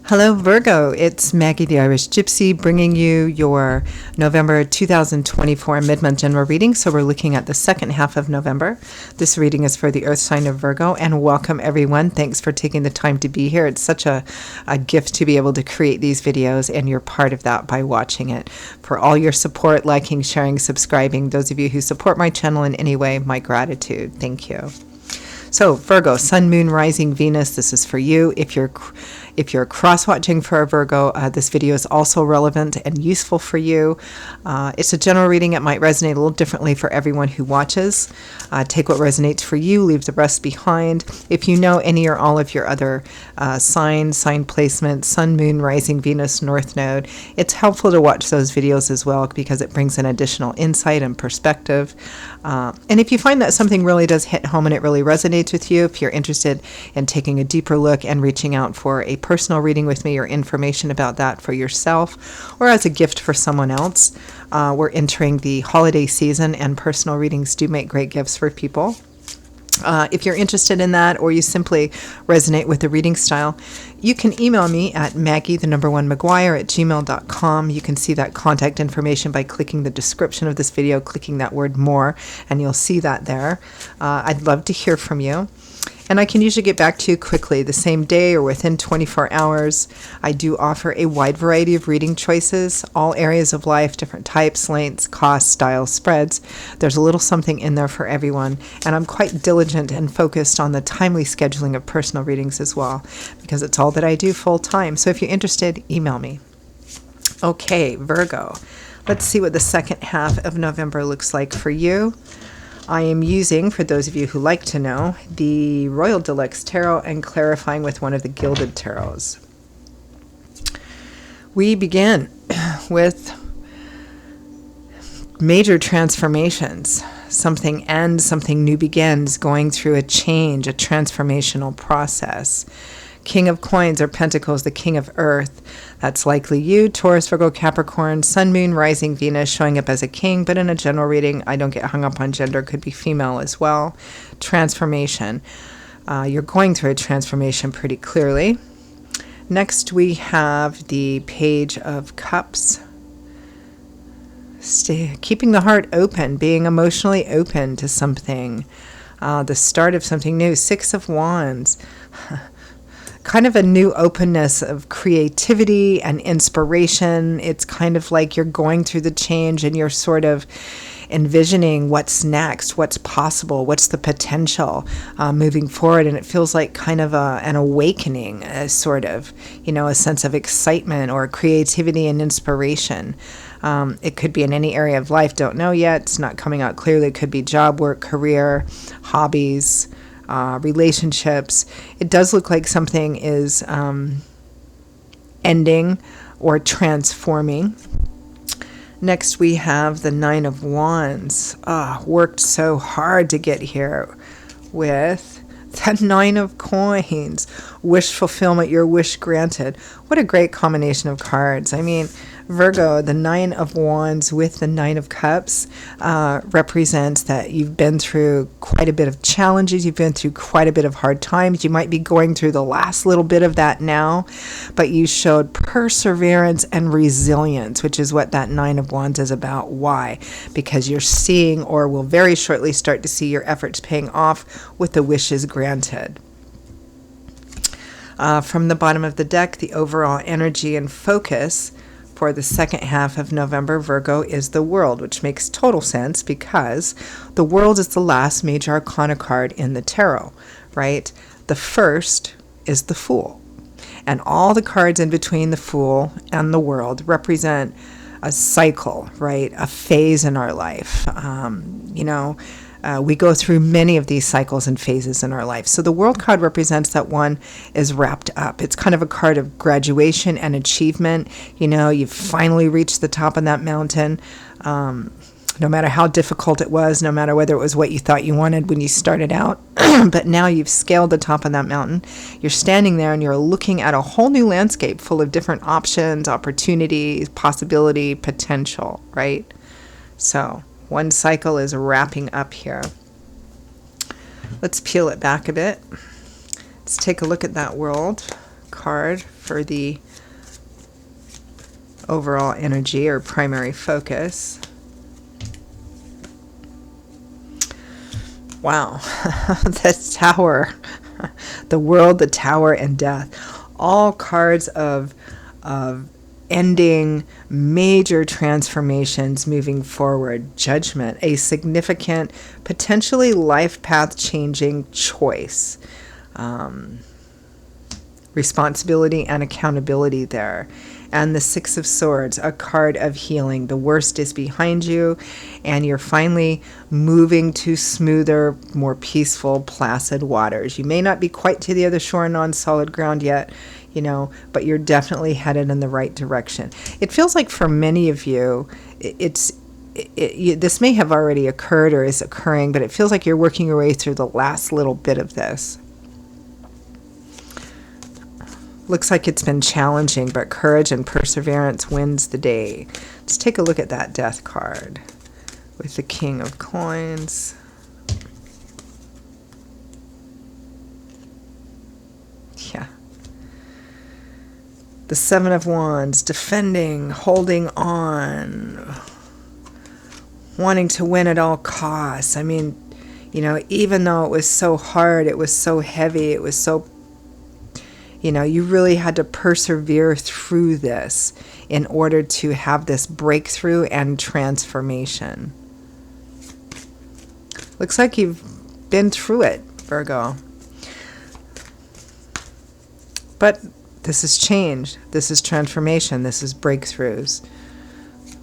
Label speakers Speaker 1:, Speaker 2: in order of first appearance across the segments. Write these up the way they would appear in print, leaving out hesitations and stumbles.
Speaker 1: Hello Virgo, it's Maggie the Irish Gypsy bringing you your November 2024 mid-month general reading. So we're looking at the second half of November. This reading is for the earth sign of Virgo, and welcome everyone. Thanks for taking the time to be here. It's such a gift to be able to create these videos, and you're part of that by watching it. For all your support, liking, sharing, subscribing, those of you who support my channel in any way, my gratitude. Thank you. So Virgo, Sun, Moon, Rising, Venus, this is for you. If you're cross-watching for a Virgo, this video is also relevant and useful for you. It's a general reading. It might resonate a little differently for everyone who watches. Take what resonates for you, leave the rest behind. If you know any or all of your other sign placements, Sun, Moon, Rising, Venus, North Node, it's helpful to watch those videos as well because it brings an additional insight and perspective. And if you find that something really does hit home and it really resonates with you, if you're interested in taking a deeper look and reaching out for a personal reading with me or information about that for yourself or as a gift for someone else, we're entering the holiday season and personal readings do make great gifts for people. If you're interested in that or you simply resonate with the reading style, you can email me at maggie1maguire@gmail.com. You can see that contact information by clicking the description of this video, clicking that word more, and you'll see that there. I'd love to hear from you. And I can usually get back to you quickly, the same day or within 24 hours. I do offer a wide variety of reading choices, all areas of life, different types, lengths, costs, styles, spreads. There's a little something in there for everyone. And I'm quite diligent and focused on the timely scheduling of personal readings as well, because it's all that I do full time. So if you're interested, email me. Okay, Virgo. Let's see what the second half of November looks like for you. I am using, for those of you who like to know, the Royal Deluxe Tarot and clarifying with one of the Gilded Tarots. We begin with major transformations. Something ends, something new begins, going through a change, a transformational process. King of Coins or Pentacles, the King of Earth. That's likely you, Taurus, Virgo, Capricorn, Sun, Moon, Rising, Venus, showing up as a king, but in a general reading, I don't get hung up on gender, could be female as well. Transformation. You're going through a transformation pretty clearly. Next, we have the Page of Cups. Keeping the heart open, being emotionally open to something. The start of something new. Six of Wands. Kind of a new openness of creativity and inspiration. It's kind of like you're going through the change and you're sort of envisioning what's next, what's possible, what's the potential moving forward. And it feels like kind of an awakening, a sort of, a sense of excitement or creativity and inspiration. It could be in any area of life, don't know yet. It's not coming out clearly. It could be job, work, career, hobbies, relationships. It does look like something is ending or transforming. Next, we have the Nine of Wands. Worked so hard to get here with the Nine of Coins. Wish fulfillment, your wish granted. What a great combination of cards. I mean, Virgo, the Nine of Wands with the Nine of Cups represents that you've been through quite a bit of challenges. You've been through quite a bit of hard times. You might be going through the last little bit of that now, but you showed perseverance and resilience, which is what that Nine of Wands is about. Why? Because you're seeing, or will very shortly start to see, your efforts paying off with the wishes granted. From the bottom of the deck, the overall energy and focus for the second half of November, Virgo, is the World, which makes total sense because the World is the last major arcana card in the tarot, right? The first is the Fool. And all the cards in between the Fool and the World represent a cycle, right? A phase in our life. We go through many of these cycles and phases in our life. So the World card represents that one is wrapped up. It's kind of a card of graduation and achievement. You've finally reached the top of that mountain. No matter how difficult it was, no matter whether it was what you thought you wanted when you started out, but now you've scaled the top of that mountain. You're standing there and you're looking at a whole new landscape full of different options, opportunities, possibility, potential, right? So one cycle is wrapping up here. Let's peel it back a bit. Let's take a look at that World card for the overall energy or primary focus. Wow, the Tower, the World, the Tower, and Death. All cards of ending major transformations, moving forward, judgment, a significant, potentially life path changing choice. Responsibility and accountability there. And the Six of Swords, a card of healing. The worst is behind you, and you're finally moving to smoother, more peaceful, placid waters. You may not be quite to the other shore and on solid ground yet, but you're definitely headed in the right direction. It feels like for many of you, this may have already occurred or is occurring, but it feels like you're working your way through the last little bit of this. Looks like it's been challenging, but courage and perseverance wins the day. Let's take a look at that Death card with the King of Coins. Yeah. The Seven of Wands, defending, holding on, wanting to win at all costs. I mean, even though it was so hard, it was so heavy, it was so you really had to persevere through this in order to have this breakthrough and transformation. Looks like you've been through it, Virgo. But this is change. This is transformation. This is breakthroughs.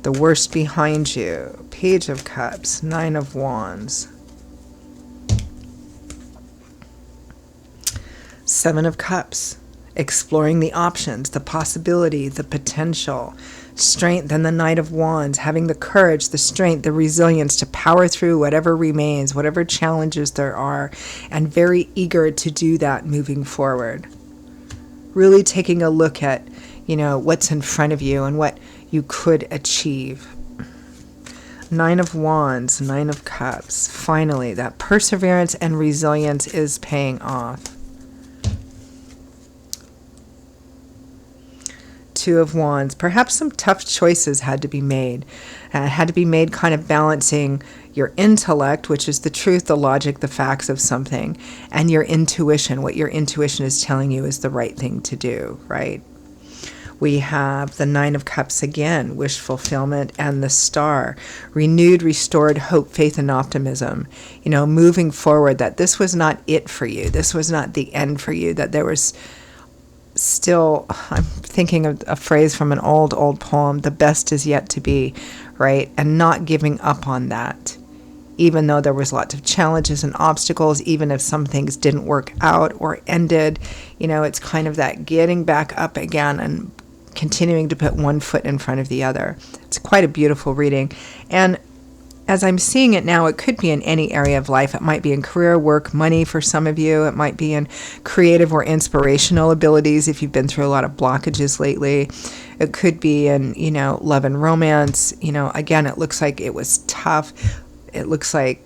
Speaker 1: The worst behind you. Page of Cups. Nine of Wands. Seven of Cups. Exploring the options, the possibility, the potential. Strength and the Knight of Wands, having the courage, the strength, the resilience to power through whatever remains, whatever challenges there are, and very eager to do that moving forward. Really taking a look at, what's in front of you and what you could achieve. Nine of Wands, Nine of Cups. Finally, that perseverance and resilience is paying off. Two of Wands. Perhaps some tough choices had to be made. Kind of balancing your intellect, which is the truth, the logic, the facts of something, and your intuition. What your intuition is telling you is the right thing to do, right? We have the Nine of Cups again, wish fulfillment, and the Star. Renewed, restored hope, faith, and optimism. Moving forward, that this was not it for you. This was not the end for you, that there was still, I'm thinking of a phrase from an old poem, the best is yet to be, right? And not giving up on that, even though there was lots of challenges and obstacles, even if some things didn't work out or ended, it's kind of that getting back up again and continuing to put one foot in front of the other. It's quite a beautiful reading. And as I'm seeing it now, it could be in any area of life. It might be in career, work, money for some of you. It might be in creative or inspirational abilities if you've been through a lot of blockages lately. It could be in, love and romance. Again, it looks like it was tough. It looks like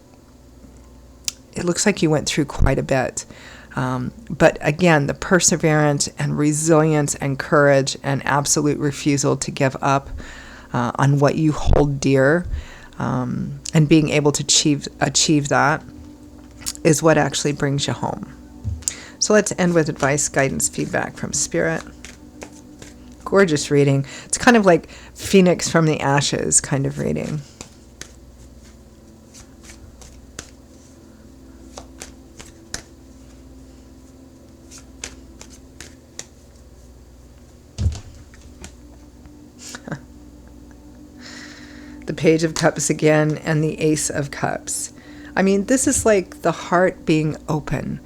Speaker 1: you went through quite a bit. But again, the perseverance and resilience and courage and absolute refusal to give up on what you hold dear, and being able to achieve that is what actually brings you home. So let's end with advice, guidance, feedback from Spirit. Gorgeous reading. It's kind of like Phoenix from the ashes kind of reading. The Page of Cups again, and the Ace of Cups. I mean, this is like the heart being open,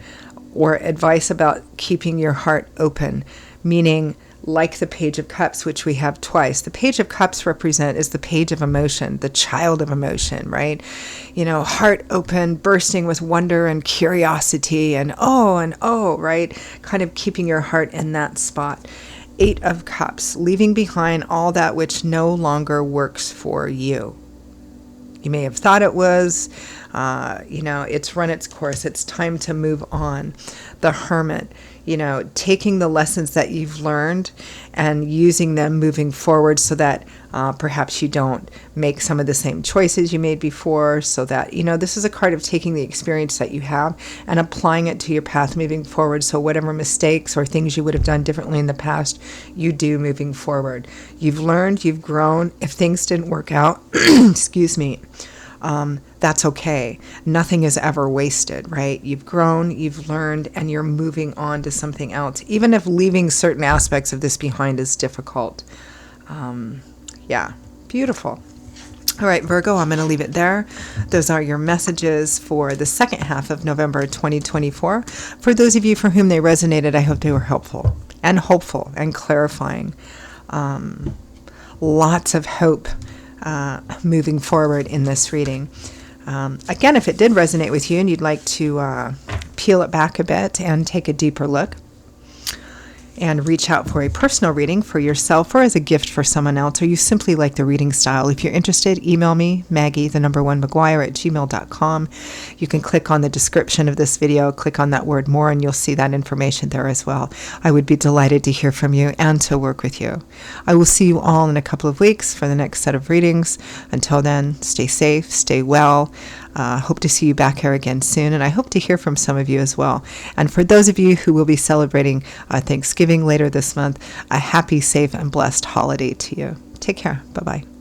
Speaker 1: or advice about keeping your heart open, meaning like the Page of Cups, which we have twice. The Page of Cups is the page of emotion, the child of emotion, right? Heart open, bursting with wonder and curiosity and oh, right? Kind of keeping your heart in that spot. Eight of Cups, leaving behind all that which no longer works for you. You may have thought it was, It's run its course. It's time to move on. The Hermit, taking the lessons that you've learned and using them moving forward so that perhaps you don't make some of the same choices you made before, so that, this is a card of taking the experience that you have and applying it to your path moving forward. So whatever mistakes or things you would have done differently in the past, you do moving forward. You've learned, you've grown. If things didn't work out, excuse me, that's okay. Nothing is ever wasted, right? You've grown, you've learned, and you're moving on to something else, even if leaving certain aspects of this behind is difficult. Beautiful. All right, Virgo, I'm going to leave it there. Those are your messages for the second half of November 2024. For those of you for whom they resonated, I hope they were helpful and hopeful and clarifying. Lots of hope moving forward in this reading. Again, if it did resonate with you and you'd like to peel it back a bit and take a deeper look and reach out for a personal reading for yourself or as a gift for someone else, or you simply like the reading style, if you're interested, email me, Maggie1McGuire@gmail.com. You can click on the description of this video, click on that word more, and you'll see that information there as well. I would be delighted to hear from you and to work with you. I will see you all in a couple of weeks for the next set of readings. Until then, stay safe, stay well. Hope to see you back here again soon, and I hope to hear from some of you as well. And for those of you who will be celebrating Thanksgiving later this month, a happy, safe, and blessed holiday to you. Take care. Bye-bye.